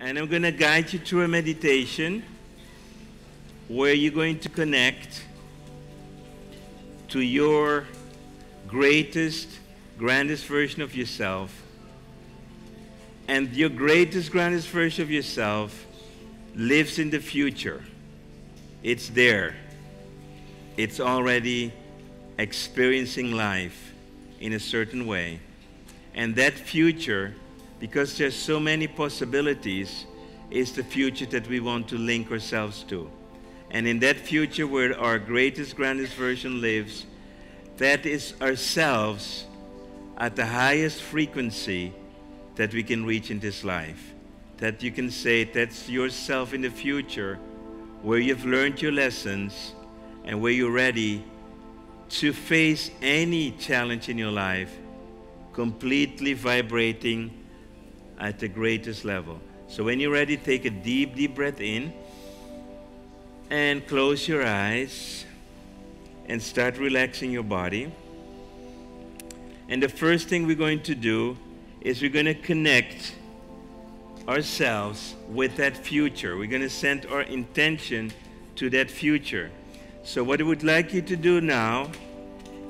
And I'm going to guide you through a meditation where you're going to connect to your greatest, grandest version of yourself. And your greatest, grandest version of yourself lives in the future. It's there. It's already experiencing life in a certain way. And that future, because there's so many possibilities, is the future that we want to link ourselves to. And in that future where our greatest, grandest version lives, that is ourselves at the highest frequency that we can reach in this life. That you can say that's yourself in the future where you've learned your lessons and where you're ready to face any challenge in your life, completely vibrating at the greatest level. So when you're ready, take a deep, deep breath in and close your eyes and start relaxing your body. And the first thing we're going to do is we're going to connect ourselves with that future. We're going to send our intention to that future. So what I would like you to do now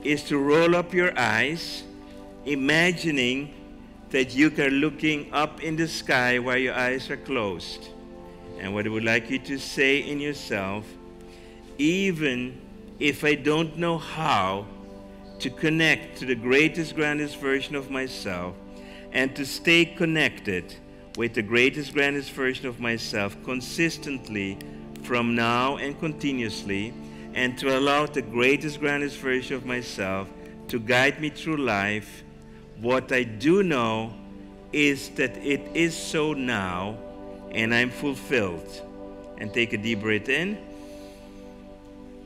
is to roll up your eyes, imagining that you are looking up in the sky while your eyes are closed. And what I would like you to say in yourself, even if I don't know how to connect to the greatest, grandest version of myself and to stay connected with the greatest, grandest version of myself consistently from now and continuously, and to allow the greatest, grandest version of myself to guide me through life, what I do know is that it is so now and I'm fulfilled. And take a deep breath in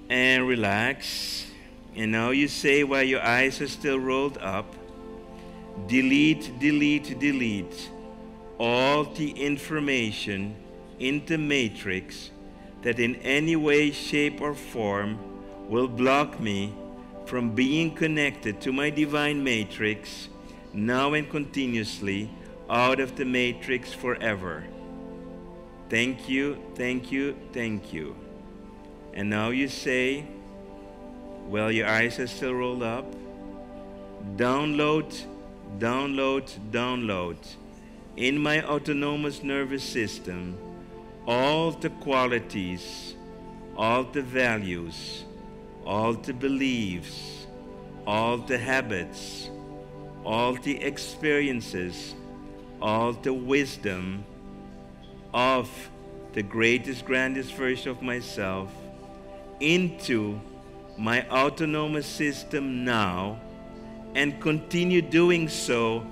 and relax. And now you say, while your eyes are still rolled up, delete, delete, delete all the information in the matrix that in any way, shape, or form will block me from being connected to my divine matrix now and continuously out of the matrix forever. Thank you, thank you, thank you. And now you say, well, your eyes are still rolled up, download, download, download in my autonomous nervous system all the qualities, all the values, all the beliefs, all the habits, all the experiences, all the wisdom of the greatest, grandest version of myself into my autonomous system now, and continue doing so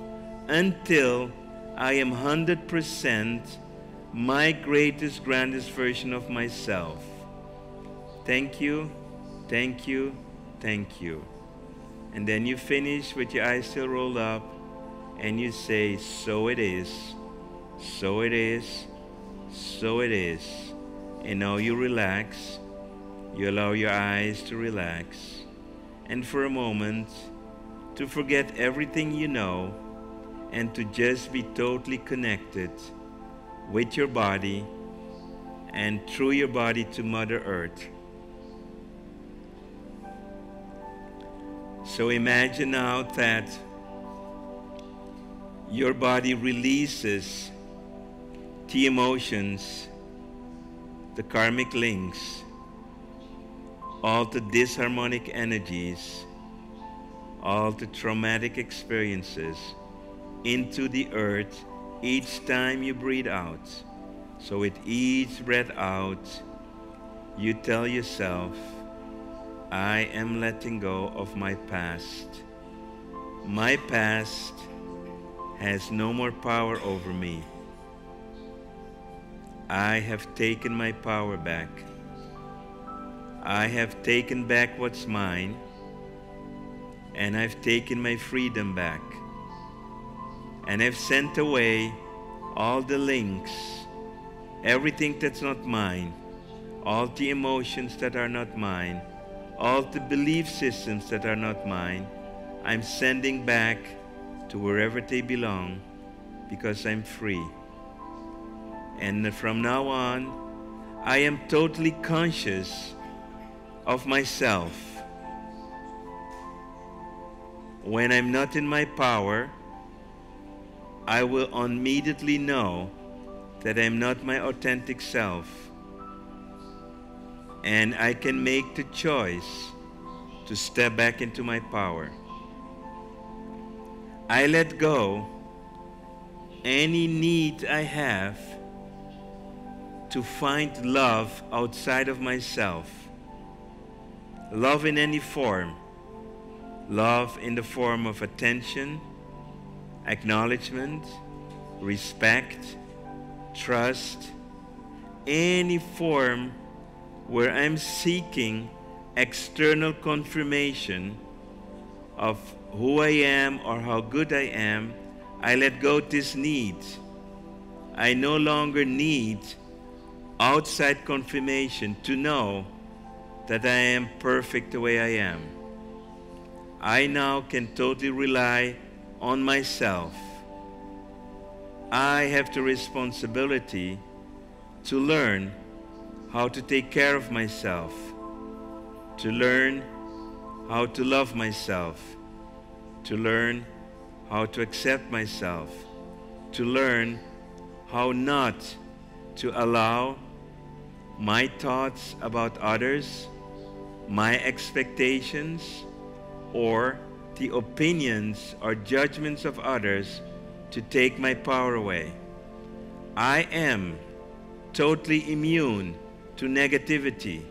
until I am 100% my greatest, grandest version of myself. Thank you, thank you, thank you. And then you finish with your eyes still rolled up and you say, so it is, so it is, so it is. And now you relax. You allow your eyes to relax. And for a moment, to forget everything you know and to just be totally connected with your body and through your body to Mother Earth. So imagine now that your body releases the emotions, the karmic links, all the disharmonic energies, all the traumatic experiences into the earth each time you breathe out. So with each breath out, you tell yourself, I am letting go of my past. My past has no more power over me. I have taken my power back. I have taken back what's mine, and I've taken my freedom back. And I've sent away all the links, everything that's not mine, all the emotions that are not mine, all the belief systems that are not mine. I'm sending back to wherever they belong because I'm free. And from now on, I am totally conscious of myself. When I'm not in my power, I will immediately know that I'm not my authentic self. And I can make the choice to step back into my power. I let go any need I have to find love outside of myself. Love in any form. Love in the form of attention, acknowledgement, respect, trust, any form where I'm seeking external confirmation of who I am or how good I am, I let go this need. I no longer need outside confirmation to know that I am perfect the way I am. I now can totally rely on myself. I have the responsibility to learn how to take care of myself, to learn how to love myself, to learn how to accept myself, to learn how not to allow my thoughts about others, my expectations, or the opinions or judgments of others to take my power away. I am totally immune to negativity.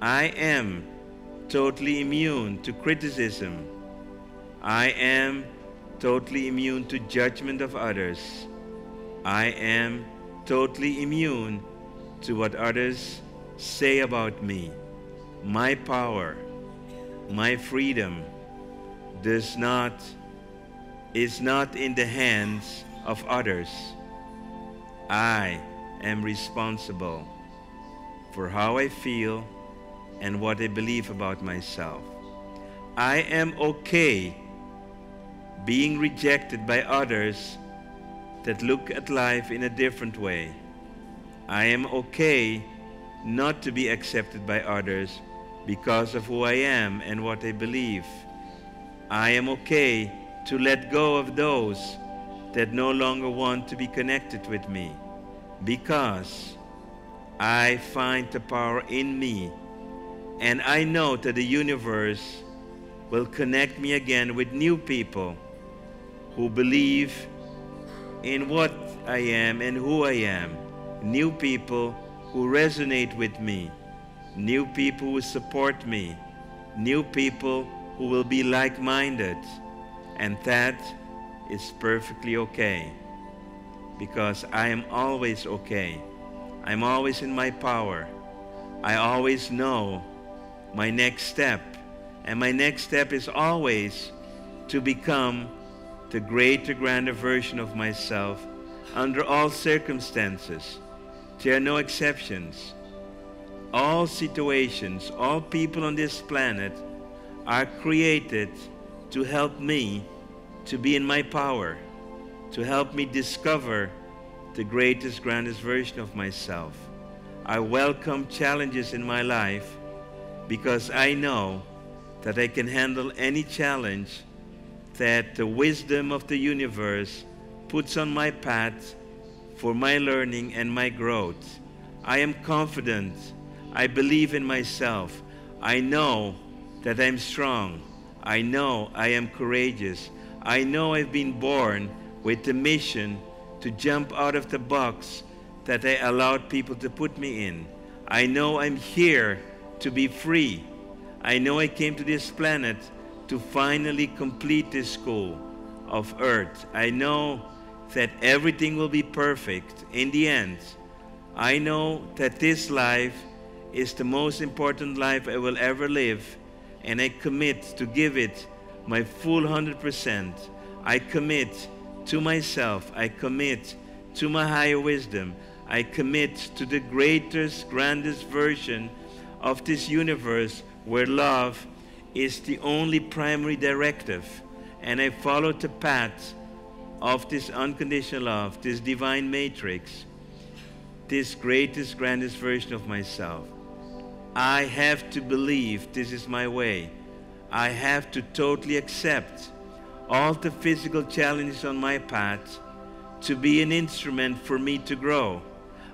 I am totally immune to criticism. I am totally immune to judgment of others. I am totally immune to what others say about me. My power, my freedom is not in the hands of others. I am responsible for how I feel and what I believe about myself. I am okay being rejected by others that look at life in a different way. I am okay not to be accepted by others because of who I am and what I believe. I am okay to let go of those that no longer want to be connected with me, because I find the power in me, and I know that the universe will connect me again with new people who believe in what I am and who I am, new people who resonate with me, new people who support me, new people who will be like-minded. And that is perfectly okay, because I am always okay. I'm always in my power. I always know my next step, and my next step is always to become the greater, grander version of myself under all circumstances. There are no exceptions. All situations, all people on this planet are created to help me to be in my power, to help me discover the greatest, grandest version of myself. I welcome challenges in my life because I know that I can handle any challenge that the wisdom of the universe puts on my path for my learning and my growth. I am confident. I believe in myself. I know that I'm strong. I know I am courageous. I know I've been born with the mission to jump out of the box that I allowed people to put me in. I know I'm here to be free. I know I came to this planet to finally complete this school of earth. I know that everything will be perfect in the end. I know that this life is the most important life I will ever live, and I commit to give it my full 100%. I commit to myself. I commit to my higher wisdom. I commit to the greatest, grandest version of this universe where love is the only primary directive. And I follow the path of this unconditional love, this divine matrix. this greatest, grandest version of myself. I have to believe this is my way. I have to totally accept all the physical challenges on my path to be an instrument for me to grow.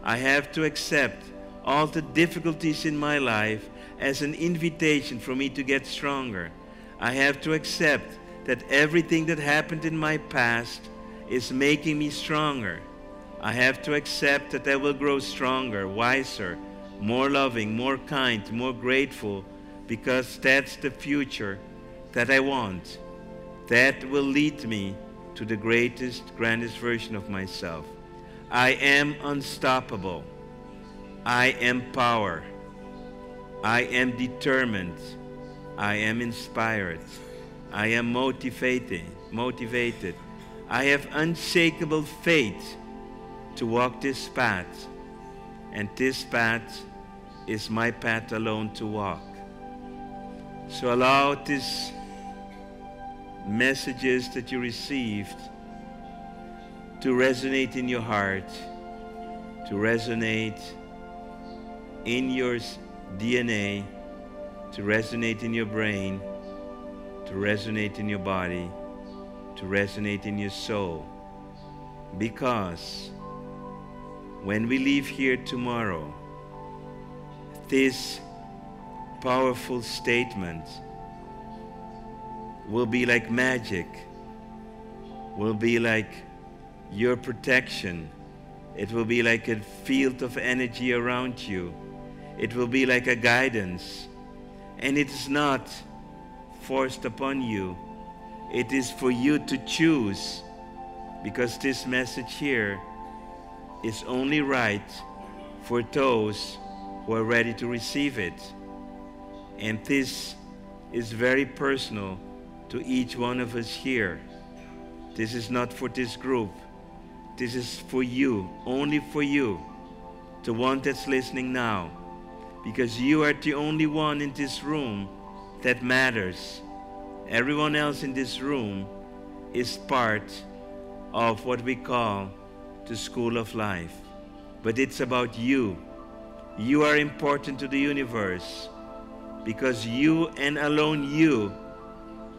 I have to accept all the difficulties in my life as an invitation for me to get stronger. I have to accept that everything that happened in my past is making me stronger. I have to accept that I will grow stronger, wiser, more loving, more kind, more grateful, because that's the future that I want. That will lead me to the greatest, grandest version of myself. I am unstoppable. I am power. I am determined. I am inspired. I am motivated. I have unshakable faith to walk this path, and this path is my path alone to walk. So allow these messages that you received to resonate in your heart, to resonate in your DNA, to resonate in your brain, to resonate in your body, to resonate in your soul. Because when we leave here tomorrow, this powerful statement will be like magic, will be like your protection. It will be like a field of energy around you. It will be like a guidance. And it is not forced upon you. It is for you to choose, because this message here is only right for those who are ready to receive it. And this is very personal to each one of us here. This is not for this group. This is for you, only for you, the one that's listening now, because you are the only one in this room that matters. Everyone else in this room is part of what we call the school of life. But it's about you. You are important to the universe, because you and alone you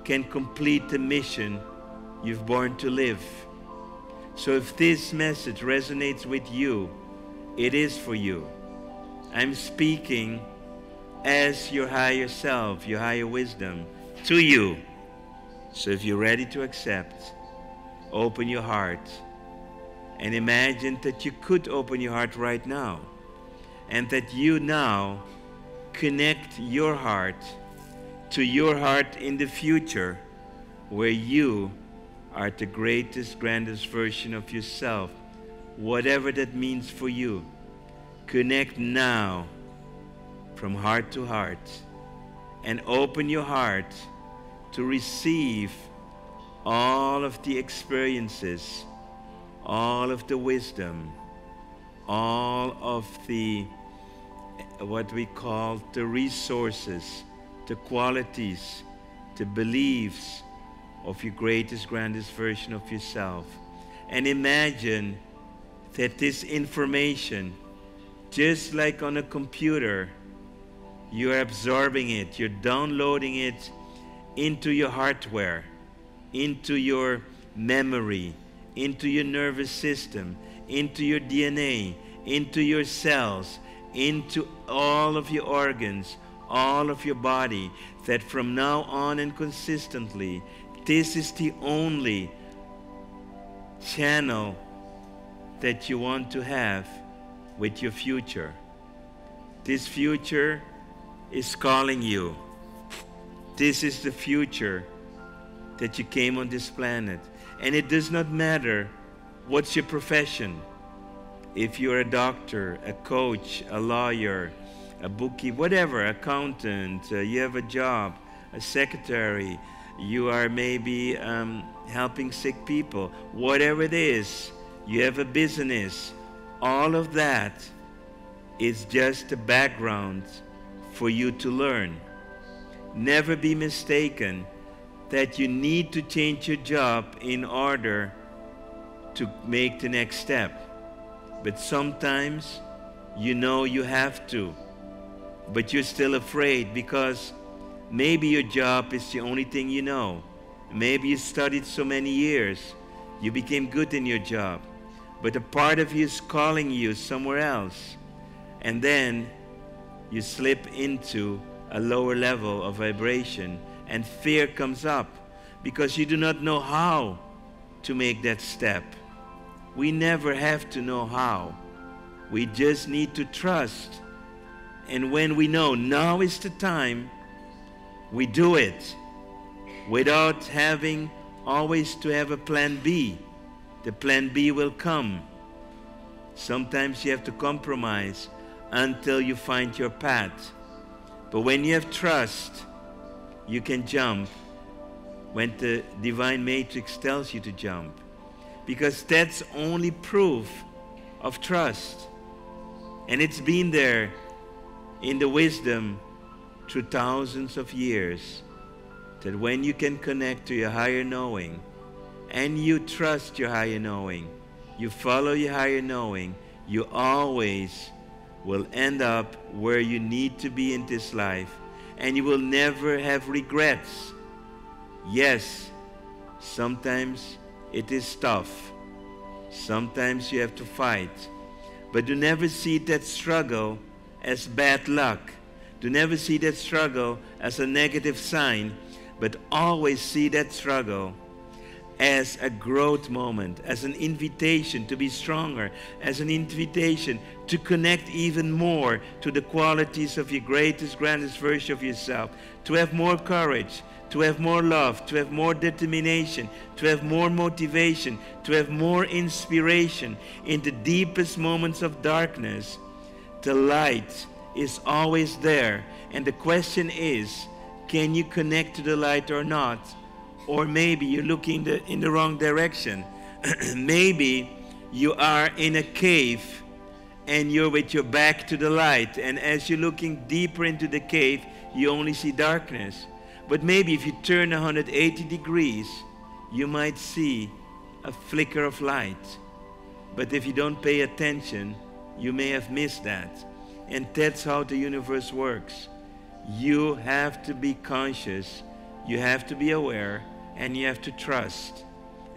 can complete the mission you've born to live. So if this message resonates with you, it is for you. I'm speaking as your higher self, your higher wisdom, to you. So if you're ready to accept, open your heart and imagine that you could open your heart right now, and that you now connect your heart to your heart in the future, where you are the greatest, grandest version of yourself, whatever that means for you. Connect now from heart to heart, and open your heart to receive all of the experiences, all of the wisdom, all of the what we call the resources, the qualities, the beliefs of your greatest, grandest version of yourself. And imagine that this information, just like on a computer, you're absorbing it, you're downloading it into your hardware, into your memory, into your nervous system, into your DNA, into your cells, into all of your organs, all of your body, that from now on and consistently, this is the only channel that you want to have with your future. This future is calling you. This is the future that you came on this planet. And it does not matter what's your profession. If you're a doctor, a coach, a lawyer, a bookkeeper, whatever, accountant, you have a job, a secretary, you are maybe helping sick people, whatever it is, you have a business, all of that is just a background for you to learn. Never be mistaken that you need to change your job in order to make the next step. But sometimes you know you have to, but you're still afraid because maybe your job is the only thing you know. Maybe you studied so many years, you became good in your job, but a part of you is calling you somewhere else. And then you slip into a lower level of vibration and fear comes up because you do not know how to make that step. We never have to know how. We just need to trust. And when we know now is the time, we do it without having always to have a plan B. The plan B will come. Sometimes you have to compromise until you find your path. But when you have trust, you can jump when the divine matrix tells you to jump, because that's only proof of trust. And it's been there in the wisdom through thousands of years, that when you can connect to your higher knowing and you trust your higher knowing, you follow your higher knowing, you always will end up where you need to be in this life, and you will never have regrets. Yes, sometimes it is tough. Sometimes you have to fight. But do never see that struggle as bad luck. Do never see that struggle as a negative sign, but always see that struggle as a growth moment, as an invitation to be stronger, as an invitation to connect even more to the qualities of your greatest, grandest version of yourself, to have more courage, to have more love, to have more determination, to have more motivation, to have more inspiration. In the deepest moments of darkness, the light is always there. And the question is, can you connect to the light or not? Or maybe you're looking in the wrong direction. Maybe you are in a cave and you're with your back to the light. And as you're looking deeper into the cave, you only see darkness. But maybe if you turn 180 degrees, you might see a flicker of light. But if you don't pay attention, you may have missed that. And that's how the universe works. You have to be conscious, you have to be aware, and you have to trust.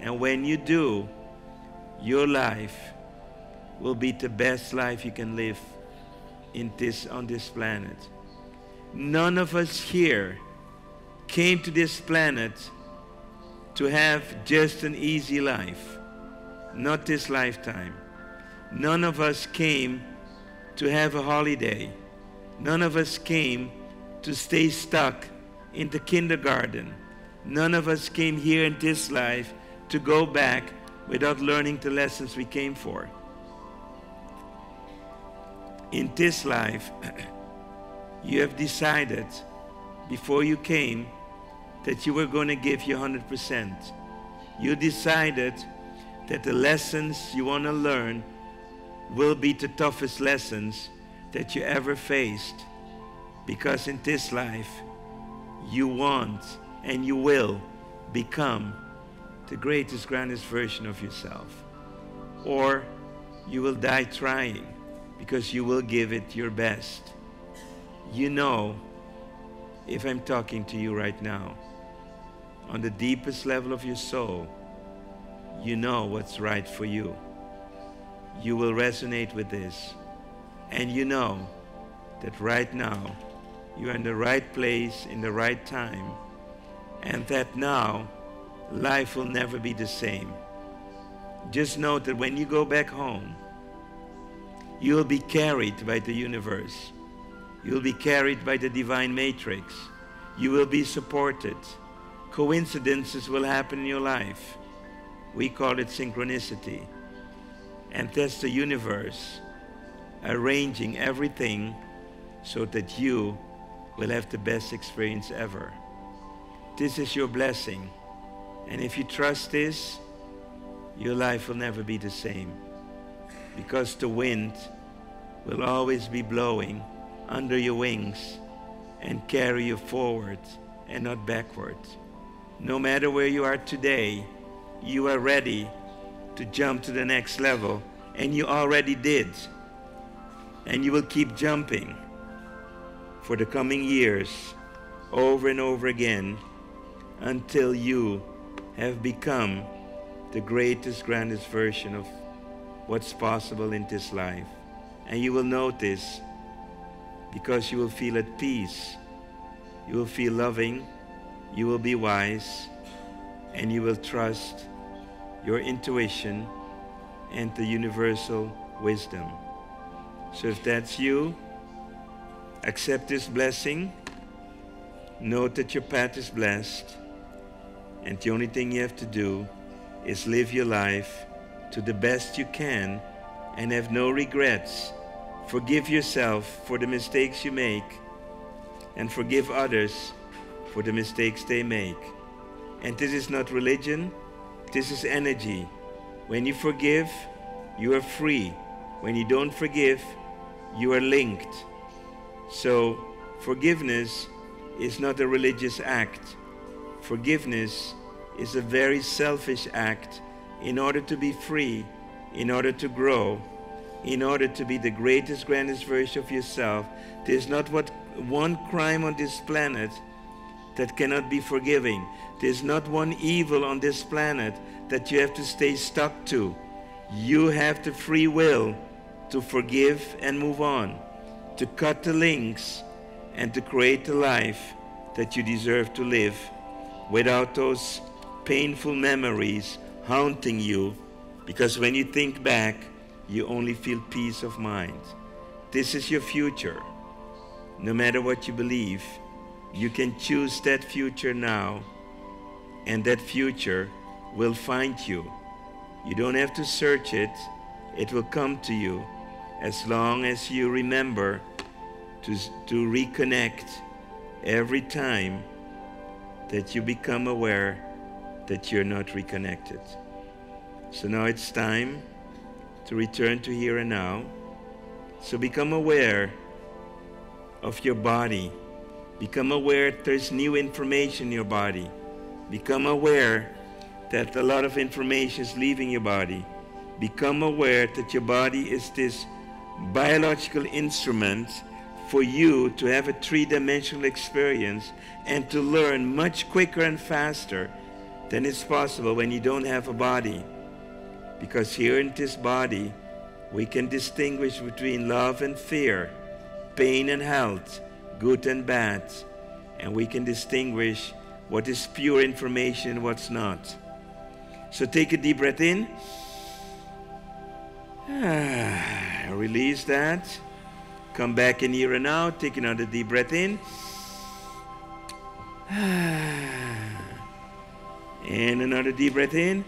And when you do, your life will be the best life you can live on this planet. None of us here came to this planet to have just an easy life. Not this lifetime. None of us came to have a holiday. None of us came to stay stuck in the kindergarten. None of us came here in this life to go back without learning the lessons we came for. In this life, you have decided before you came that you were going to give you 100%. You decided that the lessons you want to learn will be the toughest lessons that you ever faced. Because in this life, you want and you will become the greatest, grandest version of yourself. Or you will die trying, because you will give it your best. You know, if I'm talking to you right now, on the deepest level of your soul, you know what's right for you. You will resonate with this. And you know that right now, you're in the right place, in the right time, and that now, life will never be the same. Just know that when you go back home, you will be carried by the universe. You will be carried by the divine matrix. You will be supported. Coincidences will happen in your life. We call it synchronicity. And that's the universe arranging everything so that you will have the best experience ever. This is your blessing. And if you trust this, your life will never be the same. Because the wind will always be blowing under your wings and carry you forward and not backward. No matter where you are today, you are ready to jump to the next level And you already did. And you will keep jumping for the coming years, over and over again, until you have become the greatest, grandest version of what's possible in this life. And you will notice, because you will feel at peace, you will feel loving, you will be wise, and you will trust your intuition and the universal wisdom. So if that's you, accept this blessing. Note that your path is blessed, and the only thing you have to do is live your life to the best you can and have no regrets. Forgive yourself for the mistakes you make, and forgive others for the mistakes they make. And this is not religion, this is energy. When you forgive, you are free. When you don't forgive, you are linked. So forgiveness is not a religious act. Forgiveness is a very selfish act in order to be free, in order to grow, in order to be the greatest, grandest version of yourself. There's not one crime on this planet that cannot be forgiving. There's not one evil on this planet that you have to stay stuck to. You have the free will to forgive and move on, to cut the links and to create the life that you deserve to live without those painful memories haunting you, because when you think back, you only feel peace of mind. This is your future. No matter what you believe, you can choose that future now, and that future will find you. You don't have to search it. It will come to you as long as you remember to reconnect every time that you become aware that you're not reconnected. So now it's time to return to here and now. So become aware of your body. Become aware there's new information in your body. Become aware that a lot of information is leaving your body. Become aware that your body is this biological instrument for you to have a three-dimensional experience and to learn much quicker and faster than is possible when you don't have a body. Because here in this body, we can distinguish between love and fear, pain and health, good and bad, and we can distinguish what is pure information and what's not. So take a deep breath in. Release that. Come back in here and now. Take another deep breath in. And another deep breath in.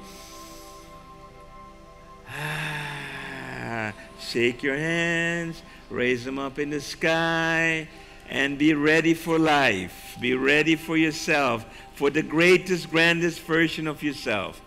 Shake your hands. Raise them up in the sky. And be ready for life. Be ready for yourself. For the greatest, grandest version of yourself.